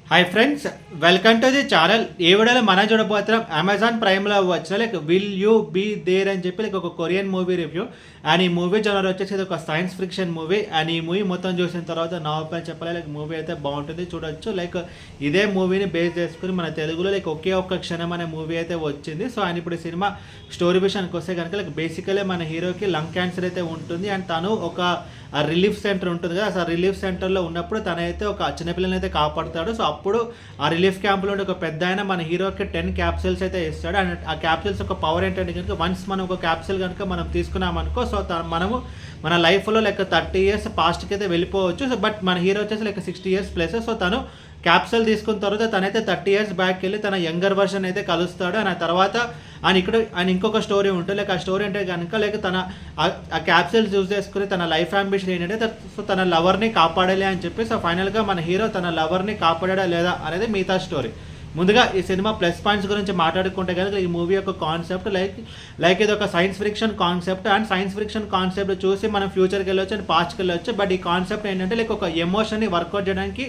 Hi friends, welcome to the channel. ఈ వీడియోలో మనం చూడబోతున్నాం అమెజాన్ ప్రైమ్లో వచ్చిన like will you be there అని చెప్పి లైక్ ఒక కొరియన్ మూవీ రివ్యూ. అండ్ ఈ మూవీ జనర్ వచ్చేసి ఇది ఒక సైన్స్ ఫిక్షన్ మూవీ. అండ్ ఈ మూవీ మొత్తం చూసిన తర్వాత నా ఒపీనియన్ చెప్పాలి, లైక్ మూవీ అయితే బాగుంటుంది, చూడొచ్చు. లైక్ ఇదే మూవీని బేస్ చేసుకుని మన తెలుగులో లైక్ ఒకే ఒక్క క్షణం అనే మూవీ అయితే వచ్చింది. సో అండ్ ఇప్పుడు సినిమా స్టోరీ విషయానికి వస్తే కనుక లైక్ బేసికలీ మన హీరోకి లంగ్ క్యాన్సర్ అయితే ఉంటుంది. అండ్ తను ఒక రిలీఫ్ సెంటర్ ఉంటుంది కదా, ఆ రిలీఫ్ సెంటర్లో ఉన్నప్పుడు తనైతే ఒక చిన్నపిల్లని అయితే కాపాడుతాడు. సో అప్పుడు ఆ రిలీఫ్ క్యాంప్లో ఒక పెద్ద ఆయన మన హీరోకి 10 క్యాప్సిల్స్ అయితే ఇస్తాడు. అండ్ ఆ క్యాప్సిల్స్ ఒక పవర్ ఏంటంటే కనుక వన్స్ మనం ఒక క్యాప్సిల్ కనుక మనం తీసుకున్నామనుకో, సో మనము మన లైఫ్లో లైక్ 30 ఇయర్స్ పాస్ట్కి అయితే వెళ్ళిపోవచ్చు. సో బట్ మన హీరో వచ్చేసి లైక్ 60 ఇయర్స్ ప్లస్. సో తను క్యాప్సల్ తీసుకున్న తర్వాత తనైతే 30 ఇయర్స్ బ్యాక్ వెళ్ళి తన యంగర్ వర్షన్ అయితే కలుస్తాడు. అండ్ ఆ తర్వాత ఆయన ఇంకొక స్టోరీ ఉంటుంది. లైక్ ఆ స్టోరీ అంటే కనుక లైక్ తన ఆ క్యాప్సల్స్ యూజ్ చేసుకుని తన లైఫ్ అంబిషన్ ఏంటంటే సో తన లవర్ని కాపాడాలి అని చెప్పి, సో ఫైనల్గా మన హీరో తన లవర్ని కాపాడా లేదా అనేది మిగతా స్టోరీ. ముందుగా ఈ సినిమా ప్లస్ పాయింట్స్ గురించి మాట్లాడుకుంటే కనుక ఈ మూవీ యొక్క కాన్సెప్ట్ లైక్ ఇది ఒక science fiction concept. And science fiction concept చూసి మనం ఫ్యూచర్కి వెళ్ళొచ్చు అండ్ పాస్ట్కి వెళ్ళొచ్చు. బట్ ఈ కాన్సెప్ట్ ఏంటంటే లైక్ ఒక ఎమోషన్ని వర్కౌట్ చేయడానికి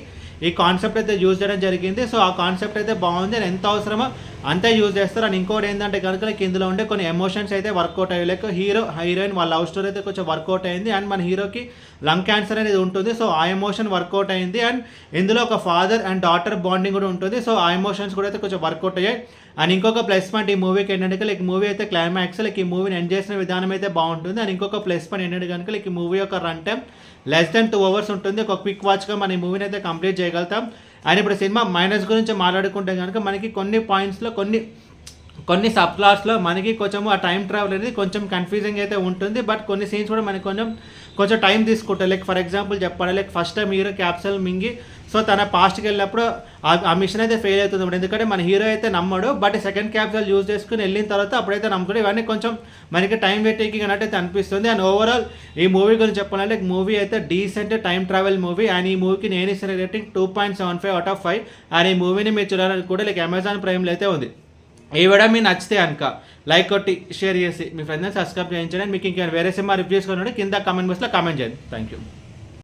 ఈ కాన్సెప్ట్ అయితే యూజ్ చేయడం జరిగింది. సో ఆ కాన్సెప్ట్ అయితే బాగుంది అండ్ ఎంత అవసరమో అంతే యూజ్ చేస్తారు. అండ్ ఇంకోటి ఏంటంటే కనుక లైక్ ఇందులో ఉండే కొన్ని ఎమోషన్స్ అయితే వర్కౌట్ అయ్యాయి. లైక్ హీరోయిన్ వాళ్ళ లవ్ స్టోరీ అయితే కొంచెం వర్కౌట్ అయింది. అండ్ మన హీరోకి లంగ్ క్యాన్సర్ అనేది ఉంటుంది. సో ఆ ఎమోషన్ వర్కౌట్ అయింది. అండ్ ఇందులో ఒక ఫాదర్ అండ్ డాటర్ బాండింగ్ కూడా ఉంటుంది. సో ఆ ఎమోషన్స్ కూడా అయితే కొంచెం వర్కౌట్ అయ్యాయి. అండ్ ఇంకొక ప్లస్ పాయింట్ ఈ మూవీకి ఏంటంటే లైక్ మూవీ అయితే క్లైమాక్స్ లైక్ ఈ మూవీని ఎండ్ చేసిన విధానం అయితే బాగుంటుంది. అండ్ ఇంకొక ప్లస్ పాయింట్ ఏంటంటే కనుక లైక్ ఈ మూవీ యొక్క run time less than 2 hours ఉంటుంది. ఒక క్విక్ వాచ్గా మన ఈ మూవీని అయితే కంప్లీట్ చేయగలుగుతాం. అండ్ ఇప్పుడు సినిమా మైనస్ గురించి మాట్లాడుకుంటే కనుక మనకి కొన్ని పాయింట్స్లో కొన్ని సబ్ క్లాస్లో మనకి కొంచెం ఆ టైం ట్రావెల్ అనేది కొంచెం కన్ఫ్యూజింగ్ అయితే ఉంటుంది. బట్ కొన్ని సీన్స్ కూడా మనకి కొంచెం టైం తీసుకుంటాయి. లైక్ ఫర్ ఎగ్జాంపుల్ చెప్పాలి, like first time hero capsule మింగి సో తన పాస్ట్కి వెళ్ళినప్పుడు ఆ మిషన్ అయితే ఫెయిల్ అవుతుంది. ఎందుకంటే మన హీరో అయితే నమ్మడు, బట్ సెకండ్ క్యాప్సల్ యూజ్ చేసుకుని వెళ్ళిన తర్వాత అప్పుడైతే నమ్ముతాడు. ఇవన్నీ కొంచెం మనకి టైం వెయిటింగ్ అన్నట్టు అనిపిస్తుంది. అండ్ ఓవరాల్ ఈ మూవీ గురించి చెప్పాలంటే మూవీ అయితే decent time travel movie. And ఈ మూవీకి నేను ఇచ్చిన రేటింగ్ 2.75/5. అండ్ ఈ మూవీని మీరు చూడాలని కూడా లైక్ అమెజాన్ ప్రైమ్లో అయితే ఉంది. ఈ వీడియో మీకు నచ్చితే కనుక లైక్ కొట్టి షేర్ చేసి మీ ఫ్రెండ్స్ సబ్స్క్రైబ్ చేయించండి. మీకు ఇంకా వేరే సినిమా రివ్యూస్ కొనండి కింద కామెంట్ బాక్స్లో కామెంట్ చేయండి. Thank you.